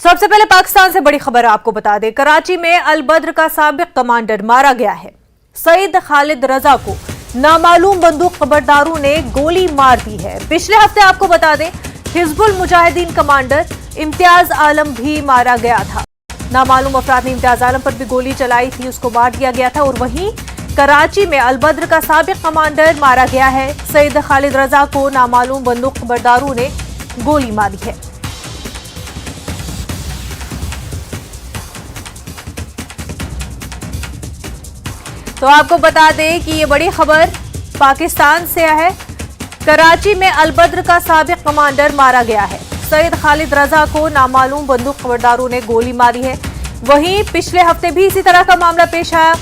सबसे पहले पाकिस्तान से बड़ी खबर आपको बता दें, कराची में अल बद्र का साबिक कमांडर मारा गया है। सईद खालिद रजा को नामालूम बंदूक खबरदारों ने गोली मार दी है। पिछले हफ्ते आपको बता दें, हिजबुल मुजाहिदीन कमांडर इम्तियाज आलम भी मारा गया था। नामालूम अफराद ने इम्तियाज आलम पर भी गोली चलाई थी, उसको मार दिया गया था। और वहीं कराची में अल बद्र का साबिक कमांडर मारा गया है। सईद खालिद रजा को नामालूम बंदूक खबरदारों ने गोली मारी है। तो आपको बता दें कि ये बड़ी खबर पाकिस्तान से है। कराची में अल बद्र का साबिक कमांडर मारा गया है। सईद खालिद रजा को नामालूम बंदूक खबरदारों ने गोली मारी है। वहीं पिछले हफ्ते भी इसी तरह का मामला पेश आया।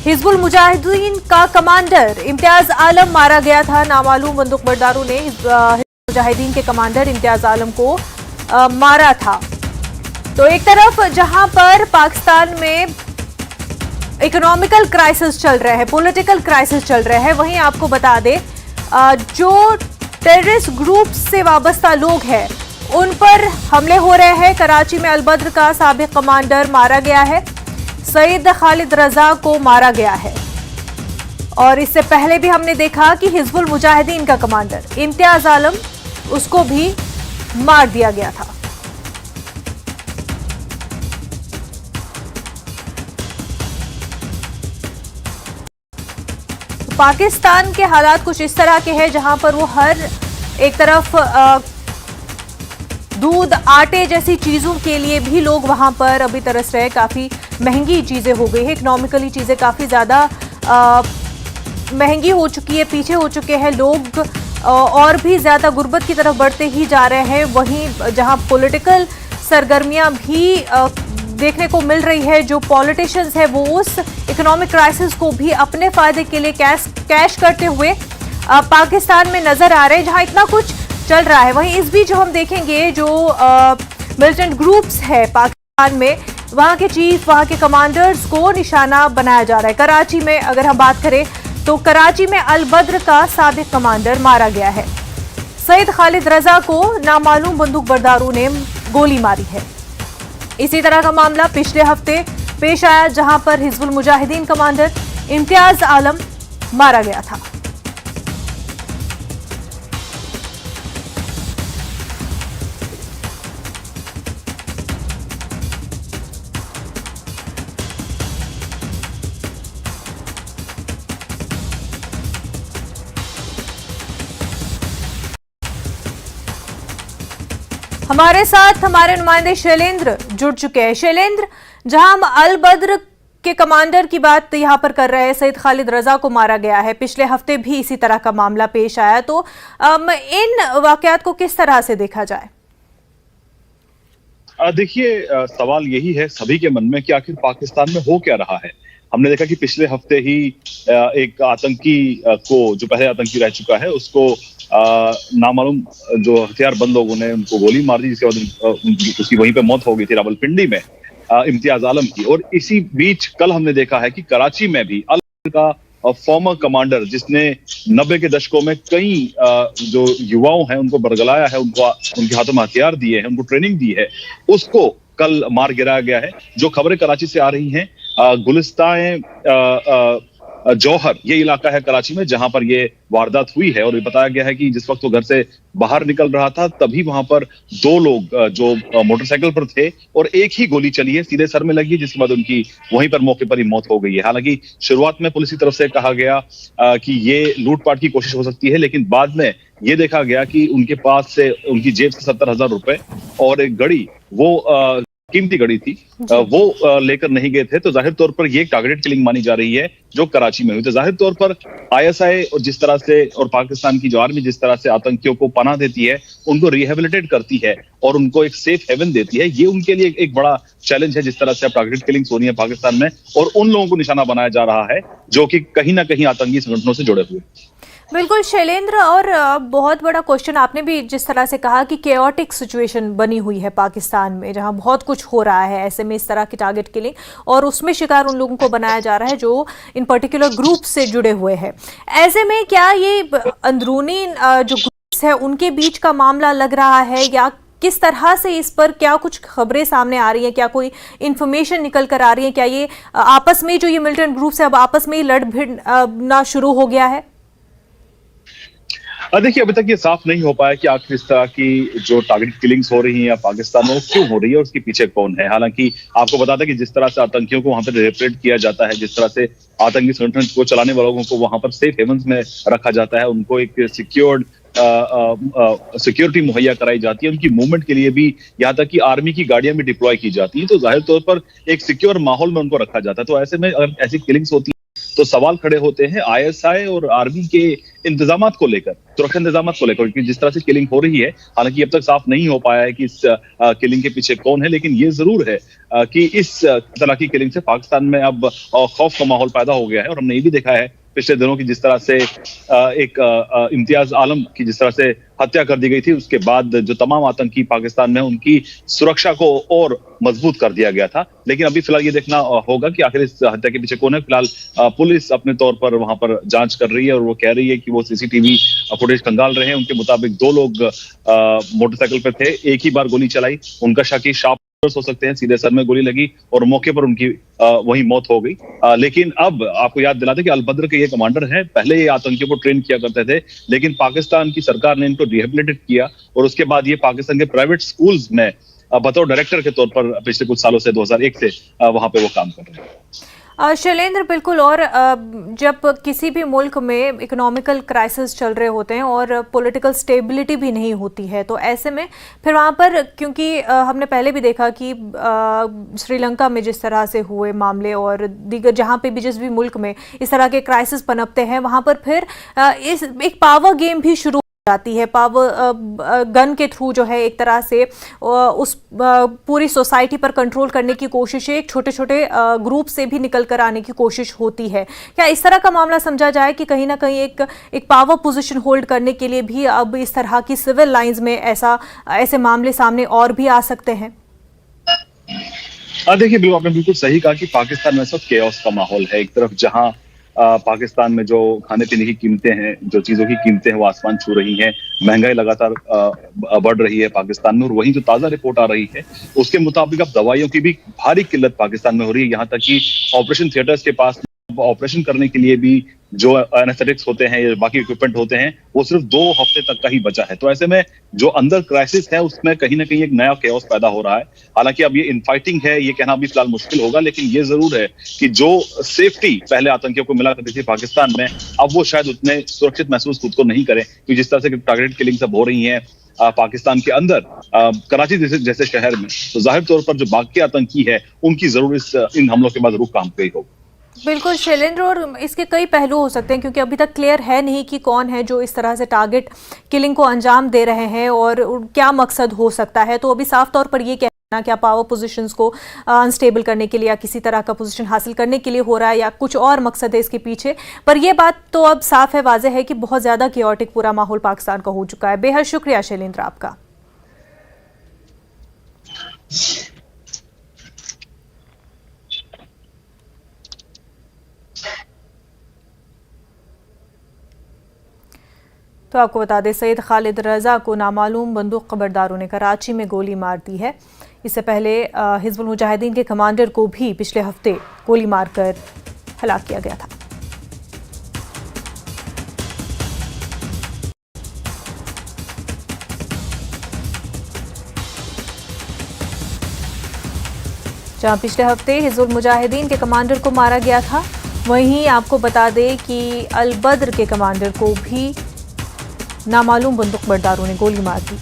हिजबुल मुजाहिदीन का कमांडर इम्तियाज आलम मारा गया था। नामालूम बंदूक खबरदारों ने हिजबुल मुजाहिदीन के कमांडर इम्तियाज आलम को मारा था। तो एक तरफ जहां पर पाकिस्तान में इकोनॉमिकल क्राइसिस चल रहा है, पॉलिटिकल क्राइसिस चल रहा है, वहीं आपको बता दें जो टेररिस्ट ग्रुप से वाबस्ता लोग हैं उन पर हमले हो रहे हैं। कराची में अल बद्र का साबिक कमांडर मारा गया है। सईद खालिद रजा को मारा गया है। और इससे पहले भी हमने देखा कि हिजबुल मुजाहिदीन का कमांडर इम्तियाज आलम, उसको भी मार दिया गया था। पाकिस्तान के हालात कुछ इस तरह के हैं जहां पर वो हर एक तरफ दूध आटे जैसी चीजों के लिए भी लोग वहां पर अभी तरस रहे। काफी महंगी चीजें हो गई है, इकोनॉमिकली चीजें काफी ज्यादा महंगी हो चुकी है, पीछे हो चुके हैं लोग और भी ज्यादा गुर्बत की तरफ बढ़ते ही जा रहे हैं। वहीं जहां पॉलिटिकल सरगर्मियां भी देखने को मिल रही है, जो पॉलिटिशियंस है वो उस इकोनॉमिक क्राइसिस को भी अपने फायदे के लिए कैश करते हुए पाकिस्तान में नजर आ रहे हैं। जहां इतना कुछ चल रहा है, वहीं इस बीच हम देखेंगे जो मिलिटेंट ग्रुप्स है पाकिस्तान में, वहां के चीफ, वहां के कमांडर्स को निशाना बनाया जा रहा है। कराची में अगर हम बात करें तो कराची में अल बद्र का साबिक कमांडर मारा गया है। सईद खालिद रजा को नामालूम बंदूक बरदारों ने गोली मारी है। इसी तरह का मामला पिछले हफ्ते पेश आया जहां पर हिजबुल मुजाहिदीन कमांडर इम्तियाज आलम मारा गया था। हमारे साथ हमारे नुमाइंदे शैलेंद्र जुड़ चुके हैं। शैलेंद्र, जहां हम अल बद्र के कमांडर की बात यहां पर कर रहे हैं, सईद खालिद रजा को मारा गया है। पिछले हफ्ते भी इसी तरह का मामला पेश आया, तो इन वाकयात को किस तरह से देखा जाए? देखिए, सवाल यही है सभी के मन में कि आखिर पाकिस्तान में हो क्या रहा है। हमने देखा कि पिछले हफ्ते ही एक आतंकी को, जो पहले आतंकी रह चुका है, उसको नामालूम जो हथियारबंद लोगों ने उनको गोली मार दी, जिसके बाद उसकी वहीं पे मौत हो गई थी रावलपिंडी में, इम्तियाज आलम की। और इसी बीच कल हमने देखा है कि कराची में भी अल का फॉर्मर कमांडर, जिसने 90 के दशकों में कई जो युवाओं हैं उनको बरगलाया है, उनको उनके हाथों में हथियार दिए हैं, उनको ट्रेनिंग दी है, उसको कल मार गिराया गया है। जो खबरें कराची से आ रही हैं, गुलिस्तान जौहर ये इलाका है कराची में जहां पर ये वारदात हुई है। और ये बताया गया है कि जिस वक्त वो घर से बाहर निकल रहा था तभी वहां पर दो लोग जो मोटरसाइकिल पर थे और एक ही गोली चली है, सीधे सर में लगी, जिसके बाद उनकी वहीं पर मौके पर ही मौत हो गई है। हालांकि शुरुआत में पुलिस की तरफ से कहा गया कि ये लूटपाट की कोशिश हो सकती है, लेकिन बाद में ये देखा गया कि उनके पास से, उनकी जेब से 70,000 रुपए और एक घड़ी, वो कीमती घड़ी थी, वो लेकर नहीं गए थे। तो जाहिर तौर पर ये टारगेटेड किलिंग मानी जा रही है जो कराची में हुई। तो जाहिर तौर पर आईएसआई और जिस तरह से, और पाकिस्तान की जो आर्मी जिस तरह से आतंकियों को पनाह देती है, उनको रिहेबिलिटेट करती है और उनको एक सेफ हेवन देती है, ये उनके लिए एक बड़ा चैलेंज है। जिस तरह से अब टारगेटेड किलिंग्स हो रही है पाकिस्तान में और उन लोगों को निशाना बनाया जा रहा है जो कि कहीं ना कहीं आतंकी संगठनों से जुड़े हुए। बिल्कुल शैलेंद्र, और बहुत बड़ा क्वेश्चन आपने भी जिस तरह से कहा कि केओटिक सिचुएशन बनी हुई है पाकिस्तान में, जहां बहुत कुछ हो रहा है, ऐसे में इस तरह की टारगेट किलिंग और उसमें शिकार उन लोगों को बनाया जा रहा है जो इन पर्टिकुलर ग्रुप से जुड़े हुए हैं। ऐसे में क्या ये अंदरूनी जो ग्रुप्स है उनके बीच का मामला लग रहा है, या किस तरह से इस पर क्या कुछ खबरें सामने आ रही हैं, क्या कोई इंफॉर्मेशन निकल कर आ रही है, क्या ये आपस में जो ये मिलिटेंट ग्रुप्स है अब आपस में ही लड़ भिड़ना शुरू हो गया है? देखिए, अभी तक ये साफ नहीं हो पाया कि आखिर इस तरह की जो टारगेट किलिंग्स हो रही हैं या पाकिस्तान में, वो क्यों हो रही है और उसके पीछे कौन है। हालांकि आपको बता दें कि जिस तरह से आतंकियों को वहां पर रेप्रेड किया जाता है, जिस तरह से आतंकी संगठन को चलाने वालों को वहां पर सेफ हेवन्स में रखा जाता है, उनको एक सिक्योर्ड सिक्योरिटी मुहैया कराई जाती है, उनकी मूवमेंट के लिए भी यहाँ तक कि आर्मी की गाड़ियां भी डिप्लॉय की जाती हैं, तो जाहिर तौर पर एक सिक्योर माहौल में उनको रखा जाता है। तो ऐसे में अगर ऐसी किलिंग्स होती तो सवाल खड़े होते हैं आईएसआई और आर्मी के इंतजामात को लेकर, सुरक्षा इंतजामात को लेकर, क्योंकि जिस तरह से किलिंग हो रही है, हालांकि अब तक साफ नहीं हो पाया है कि इस किलिंग के पीछे कौन है, लेकिन ये जरूर है कि इस तरह की किलिंग से पाकिस्तान में अब खौफ का माहौल पैदा हो गया है। और हमने ये भी देखा है पिछले दिनों की जिस तरह से एक इम्तियाज आलम की जिस तरह से हत्या कर दी गई थी, उसके बाद जो तमाम आतंकी पाकिस्तान में उनकी सुरक्षा को और मजबूत कर दिया गया था। लेकिन अभी फिलहाल ये देखना होगा कि आखिर इस हत्या के पीछे कौन है। फिलहाल पुलिस अपने तौर पर वहां पर जांच कर रही है और वो कह रही है कि वो सीसीटीवी फुटेज खंगाल रहे हैं। उनके मुताबिक 2 लोग मोटरसाइकिल पर थे, एक ही बार गोली चलाई, उनका शकी शार्प हो सकते हैं, सीधे सर में गोली लगी और मौके पर उनकी वही मौत हो गई। लेकिन अब आपको याद दिलाते कि अलबद्र के ये कमांडर हैं, पहले ये आतंकियों को ट्रेन किया करते थे, लेकिन पाकिस्तान की सरकार ने इनको रिहेबिलिटेट किया और उसके बाद ये पाकिस्तान के प्राइवेट स्कूल्स में बतौर डायरेक्टर के तौर पर पिछले कुछ सालों से 2001 से वहां पे वो काम कर रहे हैं। शैलेंद्र, बिल्कुल। और जब किसी भी मुल्क में इकोनॉमिकल क्राइसिस चल रहे होते हैं और पॉलिटिकल स्टेबिलिटी भी नहीं होती है, तो ऐसे में फिर वहाँ पर, क्योंकि हमने पहले भी देखा कि श्रीलंका में जिस तरह से हुए मामले और दीगर जहाँ पे भी जिस भी मुल्क में इस तरह के क्राइसिस पनपते हैं, वहाँ पर फिर इस एक पावर गेम भी शुरू जाती है। पावर गन के थ्रू जो है एक तरह से उस पूरी सोसाइटी पर कंट्रोल करने की कोशिश, एक छोटे छोटे ग्रुप से भी निकल कर आने की कोशिश होती है। क्या इस तरह का मामला समझा जाए कि कहीं ना कहीं एक पावर पोजीशन होल्ड करने के लिए भी अब इस तरह की सिविल लाइंस में ऐसे मामले सामने और भी आ सकते हैं? देखिए, बिल्कुल आपने बिल्कुल सही कहा कि पाकिस्तान में सब केओस का माहौल है। एक तरफ जहां पाकिस्तान में जो खाने पीने की कीमतें हैं, जो चीजों की कीमतें हैं, वो आसमान छू रही हैं, महंगाई लगातार बढ़ रही है पाकिस्तान में। और वहीं जो ताजा रिपोर्ट आ रही है उसके मुताबिक अब दवाइयों की भी भारी किल्लत पाकिस्तान में हो रही है। यहाँ तक कि ऑपरेशन थिएटर्स के पास ऑपरेशन करने के लिए भी जो एनेस्थेटिक्स होते हैं या बाकी इक्विपमेंट होते हैं, वो सिर्फ 2 हफ्ते तक का ही बचा है। तो ऐसे में जो अंदर क्राइसिस है उसमें कहीं ना कहीं एक नया केओस पैदा हो रहा है। हालांकि अब ये इनफाइटिंग है, ये कहना भी फिलहाल मुश्किल होगा, लेकिन ये जरूर है कि जो सेफ्टी पहले आतंकियों को मिला करती थी पाकिस्तान में, अब वो शायद उतने सुरक्षित महसूस खुद को नहीं करें, क्योंकि जिस तरह से टारगेटेड किलिंग सब हो रही है पाकिस्तान के अंदर, कराची जैसे शहर में, तो जाहिर तौर पर जो बाकी आतंकी है उनकी जरूर इन हमलों के बाद रुख काम पे होगा। बिल्कुल शैलेंद्र, और इसके कई पहलू हो सकते हैं क्योंकि अभी तक क्लियर है नहीं कि कौन है जो इस तरह से टारगेट किलिंग को अंजाम दे रहे हैं और क्या मकसद हो सकता है। तो अभी साफ तौर पर ये कहना क्या पावर पोजीशंस को अनस्टेबल करने के लिए या किसी तरह का पोजीशन हासिल करने के लिए हो रहा है या कुछ और मकसद है इसके पीछे, पर यह बात तो अब साफ है, वाज़ेह है कि बहुत ज़्यादा कियोटिक पूरा माहौल पाकिस्तान का हो चुका है। बेहद शुक्रिया शैलेंद्र आपका। तो आपको बता दें, सैयद खालिद रजा को नामालूम बंदूक कबरदारों ने कराची में गोली मार दी है। इससे पहले हिजबुल मुजाहिदीन के कमांडर को भी पिछले हफ्ते गोली मारकर हलाक किया गया था। जहां पिछले हफ्ते हिजबुल मुजाहिदीन के कमांडर को मारा गया था, वहीं आपको बता दें कि अलबद्र के कमांडर को भी नामालूम बंदूकबरदारों ने गोली मार दी।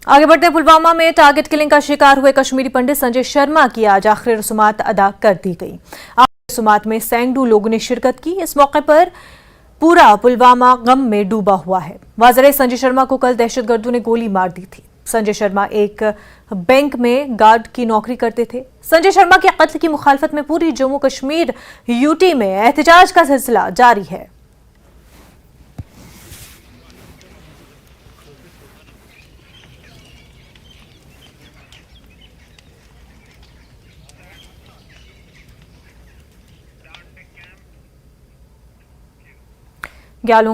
आगे बढ़ते पुलवामा में टारगेट किलिंग का शिकार हुए कश्मीरी पंडित संजय शर्मा की आज आखिरी रसूमात अदा कर दी गई। आखिरी रसूमात में सैकड़ों लोगों ने शिरकत की। इस मौके पर पूरा पुलवामा गम में डूबा हुआ है। वाज़ेह, संजय शर्मा को कल दहशतगर्दों ने गोली मार दी थी। संजय शर्मा एक बैंक में गार्ड की नौकरी करते थे। संजय शर्मा के कत्ल की मुखालफत में पूरी जम्मू कश्मीर यूटी में एहतजाज का सिलसिला जारी है। ग्यालू